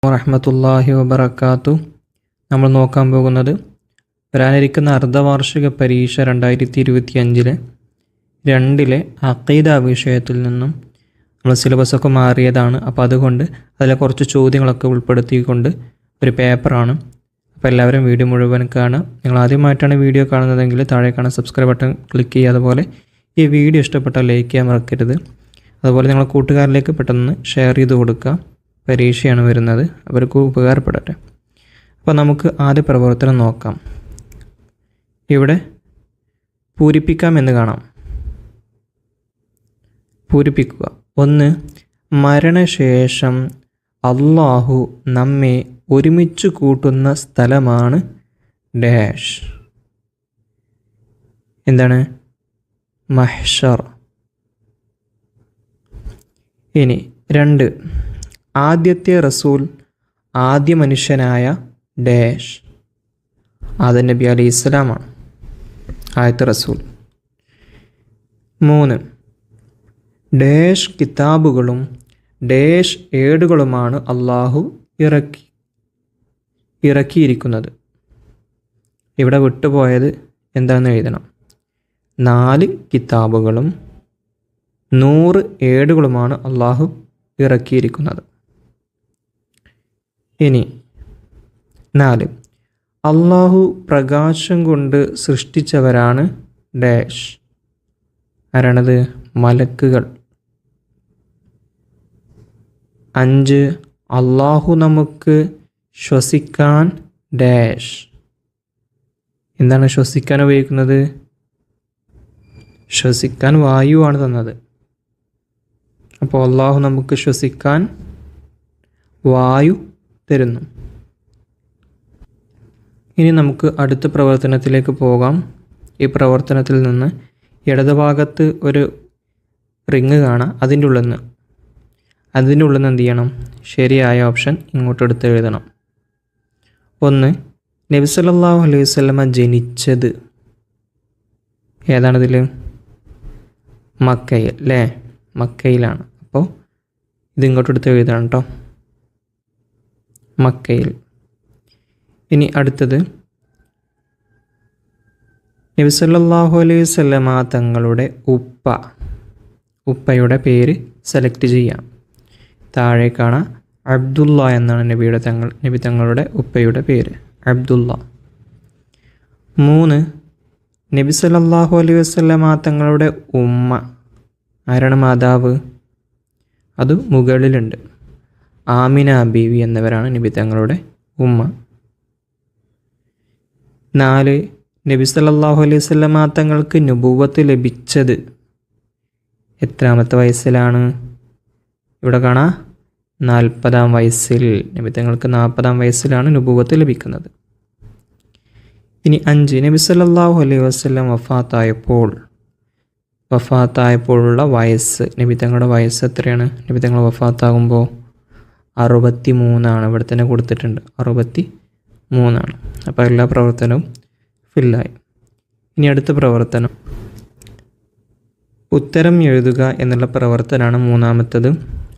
വറഹ്മത്തുള്ളാഹി വബറകാതുഹു. നമ്മൾ നോക്കാൻ പോകുന്നത് വരാനിരിക്കുന്ന അർദ്ധവാർഷിക പരീക്ഷ 2025 2 അഖീദ വിഷയത്തിൽ നിന്നും നമ്മൾ സിലബസൊക്കെ മാറിയതാണ്. അപ്പോൾ അതുകൊണ്ട് അതിലെ കുറച്ച് ചോദ്യങ്ങളൊക്കെ ഉൾപ്പെടുത്തിക്കൊണ്ട് ഒരു പേപ്പറാണ്. അപ്പോൾ എല്ലാവരും വീഡിയോ മുഴുവൻ കാണുക. നിങ്ങൾ ആദ്യമായിട്ടാണ് വീഡിയോ കാണുന്നതെങ്കിൽ താഴെ കാണുന്ന സബ്സ്ക്രൈബ് ബട്ടൺ ക്ലിക്ക് ചെയ്യുക. അതുപോലെ ഈ വീഡിയോ ഇഷ്ടപ്പെട്ടാൽ ലൈക്ക് ചെയ്യാൻ മറക്കരുത്. അതുപോലെ നിങ്ങളുടെ കൂട്ടുകാരിലേക്ക് പെട്ടെന്ന് ഷെയർ ചെയ്ത് കൊടുക്കുക. പരീക്ഷയാണ് വരുന്നത്, അവർക്ക് ഉപകാരപ്പെടട്ടെ. അപ്പോൾ നമുക്ക് ആദ്യ പ്രവർത്തനം നോക്കാം. ഇവിടെ പൂരിപ്പിക്കാം എന്ന് കാണാം. പൂരിപ്പിക്കുക. 1. മരണശേഷം അള്ളാഹു നമ്മെ ഒരുമിച്ച് കൂട്ടുന്ന സ്ഥലമാണ് ഡാഷ്. എന്താണ്? മഹ്ശർ. ഇനി 2. ആദ്യത്തെ റസൂൽ ആദ്യ മനുഷ്യനായ ഡാഷ്. ആദം നബി അലൈഹി ഇസ്ലാമാണ് ആദ്യത്തെ റസൂൽ. 3. ഡാഷ് കിതാബുകളും ഡാഷ് ഏടുകളുമാണ് അള്ളാഹു ഇറക്കിയിരിക്കുന്നത്. ഇവിടെ വിട്ടുപോയത് എന്താണെന്ന് എഴുതണം. 4 കിതാബുകളും 100 ഏടുകളുമാണ് അള്ളാഹു ഇറക്കിയിരിക്കുന്നത്. ഇനി 4. അള്ളാഹു പ്രകാശം കൊണ്ട് സൃഷ്ടിച്ചവരാണ് ഡാഷ്. ആരാണത്? മലക്കുകൾ. 5. അള്ളാഹു നമുക്ക് ശ്വസിക്കാൻ ഡാഷ്. എന്താണ് ശ്വസിക്കാൻ ഉപയോഗിക്കുന്നത്? ശ്വസിക്കാൻ വായുവാണ് തന്നത്. അപ്പോൾ അള്ളാഹു നമുക്ക് ശ്വസിക്കാൻ വായു തരുന്നു. ഇനി നമുക്ക് അടുത്ത പ്രവർത്തനത്തിലേക്ക് പോകാം. ഈ പ്രവർത്തനത്തിൽ നിന്ന് ഇടതുഭാഗത്ത് ഒരു റിങ് കാണാം. അതിൻ്റെ ഉള്ളിൽ നിന്ന് എന്ത് ചെയ്യണം? ശരിയായ ഓപ്ഷൻ ഇങ്ങോട്ട് എടുത്ത് എഴുതണം. 1. നബി സല്ലല്ലാഹു അലൈഹി വസല്ലമ ജനിച്ചത് ഏതാണിതിൽ? മക്കയിൽ അല്ലേ? മക്കയിലാണ്. അപ്പോൾ ഇതിങ്ങോട്ട് എടുത്ത് എഴുതണം കേട്ടോ, മക്കയിൽ. ഇനി അടുത്തത് നബി സല്ലല്ലാഹു അലൈഹി വസല്ലമ തങ്ങളുടെ ഉപ്പയുടെ പേര് സെലക്ട് ചെയ്യാം. താഴെ കാണാം അബ്ദുള്ള എന്നാണ് നബി തങ്ങളുടെ ഉപ്പയുടെ പേര്, അബ്ദുള്ള. 3. നബി സല്ലല്ലാഹു അലൈഹി വസല്ലമ തങ്ങളുടെ ഉമ്മ ആരാണ്? മാതാവ്. അത് മുകളിലുണ്ട്. ആമിന ബീവി എന്നിവരാണ് നബി തങ്ങളുടെ ഉമ്മ. 4. നബി സല്ലല്ലാഹു അലൈഹി വസല്ലമ തങ്ങൾക്ക് നുബുവത്ത് ലഭിച്ചത് എത്രാമത്തെ വയസ്സിലാണ്? ഇവിടെ കാണാം 40-ാം വയസ്സിൽ. നബി തങ്ങൾക്ക് 40-ാം വയസ്സിലാണ് നുബുവത്ത് ലഭിക്കുന്നത്. ഇനി 5. നബി സല്ലല്ലാഹു അലൈഹി വസല്ലം വഫാത്തായപ്പോഴുള്ള വയസ്സ്. നബി തങ്ങളുടെ വയസ്സ് എത്രയാണ്? നബി തങ്ങൾ വഫാത്താകുമ്പോൾ 63 ഇവിടെ തന്നെ കൊടുത്തിട്ടുണ്ട്, 63. അപ്പോൾ എല്ലാ പ്രവർത്തനവും ഫില്ലായി. ഇനി അടുത്ത പ്രവർത്തനം ഉത്തരം എഴുതുക എന്നുള്ള പ്രവർത്തനമാണ് മൂന്നാമത്തത്.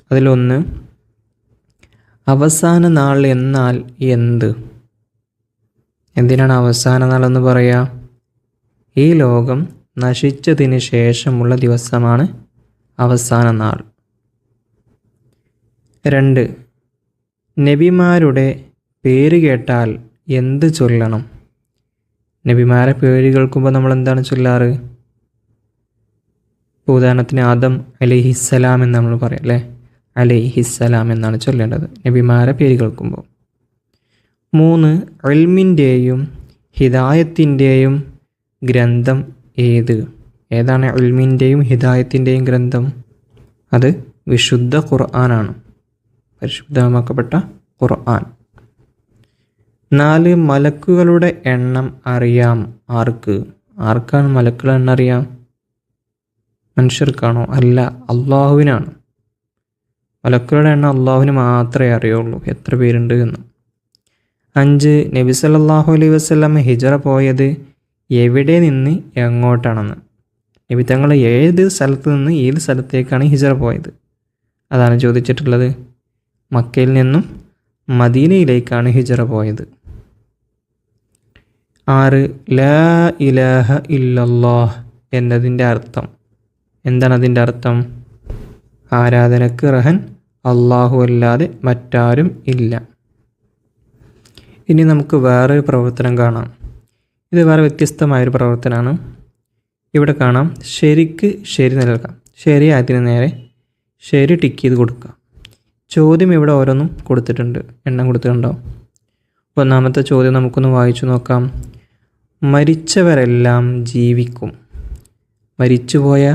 അതിലൊന്ന് അവസാന നാൾ എന്നാൽ എന്ത്? എന്തിനാണ് അവസാന നാളെന്ന് പറയുക? ഈ ലോകം നശിച്ചതിന് ശേഷമുള്ള ദിവസമാണ് അവസാന നാൾ. 2. നബിമാരുടെ പേര് കേട്ടാൽ എന്ത് ചൊല്ലണം? നബിമാരെ പേര് കേൾക്കുമ്പോൾ നമ്മൾ എന്താണ് ചൊല്ലാറ്? ഉദാഹരണത്തിന് ആദം അലൈഹിസ്സലാം എന്ന് നമ്മൾ പറയാം അല്ലേ? അലൈഹിസ്സലാം എന്നാണ് ചൊല്ലേണ്ടത് നബിമാരെ പേര് കേൾക്കുമ്പോൾ. 3. ഇൽമിൻ്റെയും ഹിദായത്തിൻ്റെയും ഗ്രന്ഥം ഏത്? ഏതാണ് ഇൽമിൻ്റെയും ഹിദായത്തിൻ്റെയും ഗ്രന്ഥം? അത് വിശുദ്ധ ഖുർആനാണ്, പരിശുദ്ധമാക്കപ്പെട്ട ഖുർആൻ. 4. മലക്കുകളുടെ എണ്ണം അറിയാം ആർക്ക്? ആർക്കാണ് മലക്കുകളുടെ എണ്ണം അറിയാം? മനുഷ്യർക്കാണോ? അല്ല, അള്ളാഹുവിനാണ്. മലക്കുകളുടെ എണ്ണം അള്ളാഹുവിന് മാത്രമേ അറിയുള്ളൂ എത്ര പേരുണ്ട് എന്ന്. 5. നബി സല്ലല്ലാഹു അലൈഹി വസല്ലം ഹിജറ പോയത് എവിടെ നിന്ന് എങ്ങോട്ടാണെന്ന്? നബി തങ്ങൾ ഏത് സ്ഥലത്ത് നിന്ന് ഏത് സ്ഥലത്തേക്കാണ് ഹിജറ പോയത്? അതാണ് ചോദിച്ചിട്ടുള്ളത്. മക്കയിൽ നിന്നും മദീനയിലേക്കാണ് ഹിജറ പോയത്. 6 ലാ ഇലാഹ ഇല്ലല്ലാഹ് എന്നതിൻ്റെ അർത്ഥം എന്താണ്? അതിൻ്റെ അർത്ഥം ആരാധനക്ക് അർഹൻ അല്ലാഹു അല്ലാതെ മറ്റാരും ഇല്ല. ഇനി നമുക്ക് വേറൊരു പ്രവർത്തനം കാണാം. ഇത് വേറെ വ്യത്യസ്തമായൊരു പ്രവർത്തനമാണ്. ഇവിടെ കാണാം, ശരിക്ക് ശരി നൽകാം. ശരി അതിന് നേരെ ശരി ടിക്ക് ചെയ്ത് കൊടുക്കുക. ചോദ്യം ഇവിടെ ഓരോന്നും കൊടുത്തിട്ടുണ്ട്, എണ്ണം കൊടുത്തിട്ടുണ്ടാവും. ഒന്നാമത്തെ ചോദ്യം നമുക്കൊന്ന് വായിച്ചു നോക്കാം. മരിച്ചവരെല്ലാം ജീവിക്കും. മരിച്ചുപോയ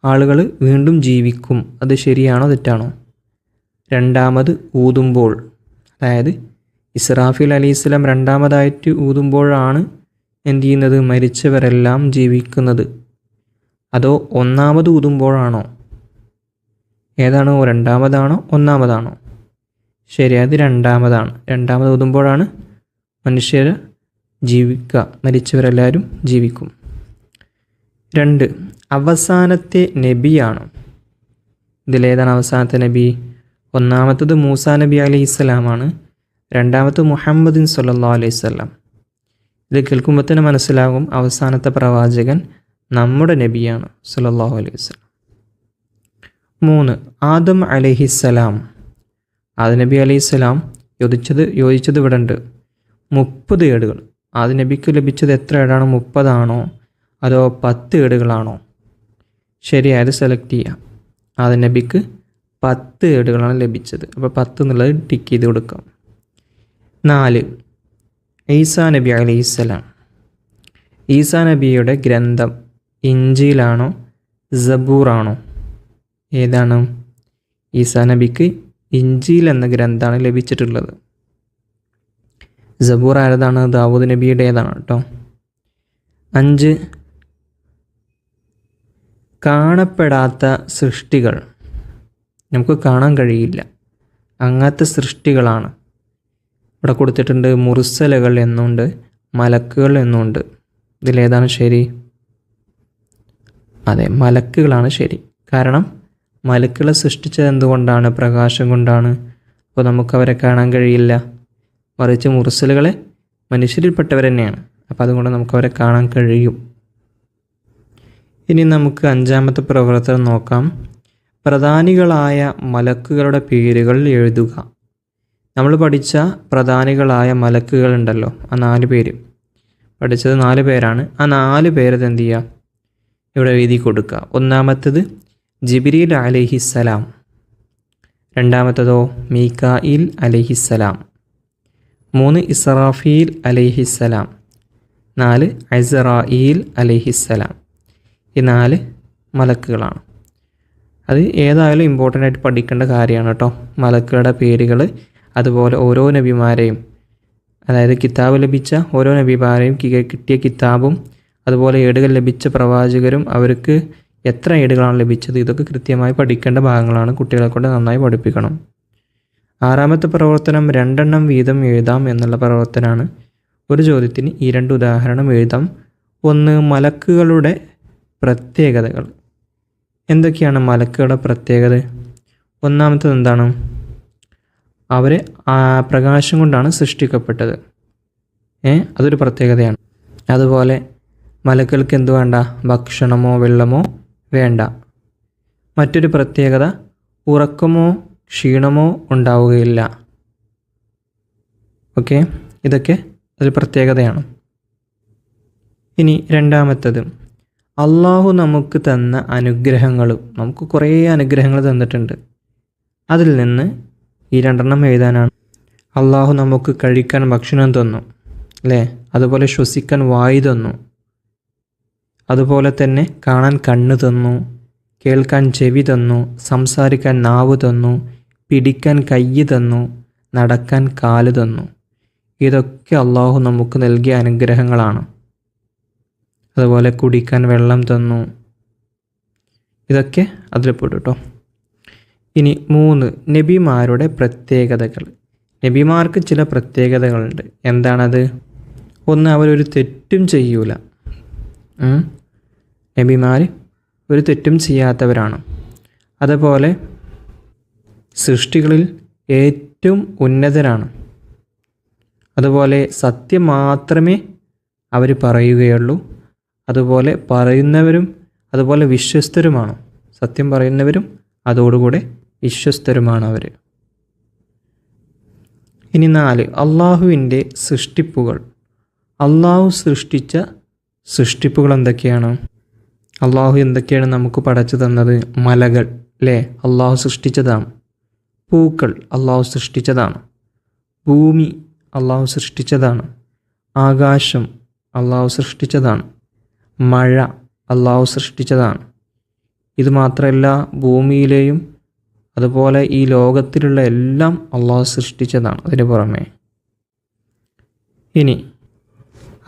ആളുകൾ വീണ്ടും ജീവിക്കും. അത് ശരിയാണോ തെറ്റാണോ? രണ്ടാമത് ഊതുമ്പോൾ, അതായത് ഇസ്രാഫീൽ അലൈഹിസ്സലാം രണ്ടാമതായിട്ട് ഊതുമ്പോഴാണ് എന്ത് ചെയ്യുന്നത്? മരിച്ചവരെല്ലാം ജീവിക്കുന്നത്. അതോ ഒന്നാമത് ഊതുമ്പോഴാണോ? ഏതാണോ? രണ്ടാമതാണോ ഒന്നാമതാണോ? ശരി, അത് രണ്ടാമതാണ്. രണ്ടാമത് ഊതുമ്പോഴാണ് മനുഷ്യർ ജീവിക്കുക, മരിച്ചവരെല്ലാവരും ജീവിക്കും. 2, അവസാനത്തെ നബിയാണ്. ഇതിലേതാണ് അവസാനത്തെ നബി? ഒന്നാമത്തത് മൂസാ നബി അലൈഹിസ്സലാമാണ്. രണ്ടാമത്തെ മുഹമ്മദിൻ സ്വല്ലല്ലാഹു അലൈഹി വസല്ലം. ഇത് കേൾക്കുമ്പോൾ തന്നെ മനസ്സിലാകും അവസാനത്തെ പ്രവാചകൻ നമ്മുടെ നബിയാണ് സ്വല്ലല്ലാഹു അലൈഹി വസല്ലം. 3, ആദം അലൈഹിസ്സലാം. ആദം നബി അലൈഹിസ്സലാം യോജിച്ചത് ഇവിടെ ഉണ്ട്. 30 ഏടുകൾ. ആദം നബിക്ക് ലഭിച്ചത് എത്ര ഏടാണ്? 30 ആണോ അതോ 10 ഏടുകളാണോ? ശരിയായത് സെലക്ട് ചെയ്യാം. ആദം നബിക്ക് 10 ഏടുകളാണ് ലഭിച്ചത്. അപ്പോൾ 10 എന്നുള്ളത് ടിക്ക് ചെയ്ത് കൊടുക്കാം. 4, ഈസാ നബി അലൈഹിസ്സലാം. ഈസാ നബിയുടെ ഗ്രന്ഥം ഇഞ്ചീലാണോ സബൂറാണോ? ഏതാണ്? ഈസാ നബിക്ക് ഇഞ്ചീൽ എന്ന ഗ്രന്ഥമാണ് ലഭിച്ചിട്ടുള്ളത്. സബൂർ ആരതാണ്? ദാവൂദ് നബിയുടേതാണ് കേട്ടോ. 5, കാണപ്പെടാത്ത സൃഷ്ടികൾ. നമുക്ക് കാണാൻ കഴിയില്ല, അങ്ങനത്തെ സൃഷ്ടികളാണ്. ഇവിടെ കൊടുത്തിട്ടുണ്ട് മുർസലുകൾ എന്നുണ്ട്, മലക്കുകൾ എന്നുണ്ട്. ഇതിലേതാണ് ശരി? അതെ, മലക്കുകളാണ് ശരി. കാരണം മലക്കുകളെ സൃഷ്ടിച്ചത് എന്തുകൊണ്ടാണ്? പ്രകാശം കൊണ്ടാണ്. അപ്പോൾ നമുക്കവരെ കാണാൻ കഴിയില്ല. മറിച്ച് മുർസലുകളെ മനുഷ്യരിൽപ്പെട്ടവർ തന്നെയാണ്. അപ്പോൾ അതുകൊണ്ട് നമുക്കവരെ കാണാൻ കഴിയും. ഇനി നമുക്ക് 5ാമത്തെ പ്രവർത്തനം നോക്കാം. പ്രധാനികളായ മലക്കുകളുടെ പേരുകൾ എഴുതുക. നമ്മൾ പഠിച്ച പ്രധാനികളായ മലക്കുകളുണ്ടല്ലോ, ആ 4 പേര് പഠിച്ചത് 4 പേരാണ്. ആ 4 പേരത് എന്ത് ചെയ്യുക? ഇവിടെ എഴുതി കൊടുക്കുക. ഒന്നാമത്തേത് ജിബ്രീൽ അലൈഹിസ്സലാം. രണ്ടാമത്തേതോ മീകായിൽ അലൈഹിസ്സലാം. 3 ഇസ്രാഫീൽ അലൈഹിസ്സലാം. 4 അസ്റായീൽ അലൈഹിസ്സലാം. ഈ 4 മലക്കുകളാണ്. അത് ഏതായാലും ഇമ്പോർട്ടൻ്റ് ആയിട്ട് പഠിക്കേണ്ട കാര്യമാണ് കേട്ടോ. മലക്കുകളുടെ പേരുകൾ, അതുപോലെ ഓരോ നബിമാരെയും, അതായത് കിതാബ് ലഭിച്ച ഓരോ നബിമാരെയും കിട്ടിയ കിതാബും, അതുപോലെ ഏടുകൾ ലഭിച്ച പ്രവാചകരും അവർക്ക് എത്ര ഏടുകളാണ് ലഭിച്ചത്, ഇതൊക്കെ കൃത്യമായി പഠിക്കേണ്ട ഭാഗങ്ങളാണ്. കുട്ടികളെ കൊണ്ട് നന്നായി പഠിപ്പിക്കണം. 6ാമത്തെ പ്രവർത്തനം 2 എണ്ണം വീതം എഴുതാം എന്നുള്ള പ്രവർത്തനമാണ്. ഒരു ചോദ്യത്തിന് ഈ 2 ഉദാഹരണം എഴുതാം. 1, മലക്കുകളുടെ പ്രത്യേകതകൾ. എന്തൊക്കെയാണ് മലക്കുകളുടെ പ്രത്യേകത? ഒന്നാമത്തേത് എന്താണ്? അവരെ പ്രകാശം കൊണ്ടാണ് സൃഷ്ടിക്കപ്പെട്ടത്. അതൊരു പ്രത്യേകതയാണ്. അതുപോലെ മലക്കുകൾക്ക് എന്തു വേണ്ട? ഭക്ഷണമോ വെള്ളമോ വേണ്ട. മറ്റൊരു പ്രത്യേകത, ഉറക്കമോ ക്ഷീണമോ ഉണ്ടാവുകയില്ല. ഓക്കെ, ഇതൊക്കെ ഒരു പ്രത്യേകതയാണ്. ഇനി 2ാമത്തേത്, അള്ളാഹു നമുക്ക് തന്ന അനുഗ്രഹങ്ങൾ. നമുക്ക് കുറേ അനുഗ്രഹങ്ങൾ തന്നിട്ടുണ്ട്. അതിൽ നിന്ന് ഈ 2 എണ്ണം എഴുതാനാണ്. അള്ളാഹു നമുക്ക് കഴിക്കാൻ ഭക്ഷണം തന്നു, അല്ലേ? അതുപോലെ ശ്വസിക്കാൻ വായു തന്നു. അതുപോലെ തന്നെ കാണാൻ കണ്ണ് തന്നു, കേൾക്കാൻ ചെവി തന്നു, സംസാരിക്കാൻ നാവ് തന്നു, പിടിക്കാൻ കൈ തന്നു, നടക്കാൻ കാല് തന്നു. ഇതൊക്കെ അള്ളാഹു നമുക്ക് നൽകിയ അനുഗ്രഹങ്ങളാണ്. അതുപോലെ കുടിക്കാൻ വെള്ളം തന്നു. ഇതൊക്കെ അതിൽപ്പെട്ടു കേട്ടോ. ഇനി 3, നബിമാരുടെ പ്രത്യേകതകൾ. നബിമാർക്ക് ചില പ്രത്യേകതകളുണ്ട്. എന്താണത്? 1, അവരൊരു തെറ്റും ചെയ്യൂല. നബിമാർ ഒരു തെറ്റും ചെയ്യാത്തവരാണ്. അതുപോലെ സൃഷ്ടികളിൽ ഏറ്റവും ഉന്നതരാണ്. അതുപോലെ സത്യം മാത്രമേ അവർ പറയുകയുള്ളൂ. അതുപോലെ പറയുന്നവരും അതുപോലെ വിശ്വസ്തരുമാണ്. സത്യം പറയുന്നവരും അതോടുകൂടെ വിശ്വസ്തരുമാണ് അവർ. ഇനി 4, അള്ളാഹുവിൻ്റെ സൃഷ്ടിപ്പുകൾ. അള്ളാഹു സൃഷ്ടിച്ച സൃഷ്ടിപ്പുകൾ എന്തൊക്കെയാണ്? അള്ളാഹു എന്തൊക്കെയാണ് നമുക്ക് പടച്ചു തന്നത്? മലകൾ അല്ലേ, അള്ളാഹു സൃഷ്ടിച്ചതാണ്. പൂക്കൾ അള്ളാഹു സൃഷ്ടിച്ചതാണ്. ഭൂമി അള്ളാഹു സൃഷ്ടിച്ചതാണ്. ആകാശം അള്ളാഹു സൃഷ്ടിച്ചതാണ്. മഴ അള്ളാഹു സൃഷ്ടിച്ചതാണ്. ഇത് മാത്രമല്ല, ഭൂമിയിലെയും അതുപോലെ ഈ ലോകത്തിലുള്ള എല്ലാം അള്ളാഹു സൃഷ്ടിച്ചതാണ്. അതിന് പുറമെ ഇനി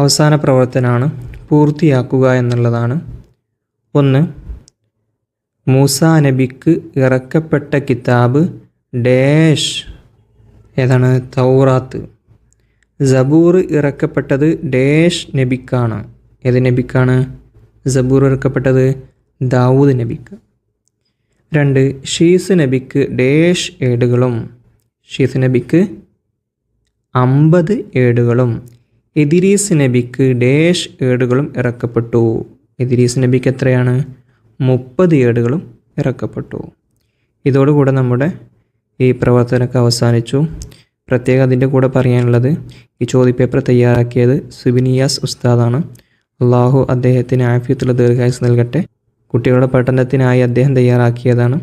അവസാന പ്രവർത്തനമാണ് പൂർത്തിയാക്കുക എന്നുള്ളതാണ്. 1, മൂസാ നബിക്ക് ഇറക്കപ്പെട്ട കിതാബ് ഡാഷ് ഏതാണ്? തൗറാത്ത്. സബൂർ ഇറക്കപ്പെട്ടത് ഡാഷ് നബിക്കാണ്. ഏത് നബിക്കാണ് സബൂർ ഇറക്കപ്പെട്ടത്? ദാവൂദ് നബിക്ക്. 2, ഷീസ് നബിക്ക് ഡാഷ് ഏടുകളും. ഷീസ് നബിക്ക് 50 ഏടുകളും. ഇദ്രീസ് നബിക്ക് ഡാഷ് ഏടുകളും ഇറക്കപ്പെട്ടു. ഇദ്രീസ് നബിക്ക് എത്രയാണ്? 30 ഏടുകളും ഇറക്കപ്പെട്ടു. ഇതോടുകൂടെ നമ്മുടെ ഈ പ്രവർത്തനമൊക്കെ അവസാനിച്ചു. പ്രത്യേകം അതിൻ്റെ കൂടെ പറയാനുള്ളത്, ഈ ചോദ്യപേപ്പർ തയ്യാറാക്കിയത് സുബിനിയാസ് ഉസ്താദാണ്. അള്ളാഹു അദ്ദേഹത്തിന് ആഫിയത്തുള്ള ദീർഘായുസ് നൽകട്ടെ. കുട്ടികളുടെ പഠനത്തിനായി അദ്ദേഹം തയ്യാറാക്കിയതാണ്.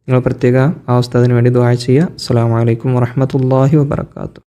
നിങ്ങൾ പ്രത്യേക ആ ഉസ്താദിന് വേണ്ടി ദുആ ചെയ്യുക. അസ്സലാമു അലൈക്കും വറഹ്മത്തുള്ളാഹി വബറകാതുഹു.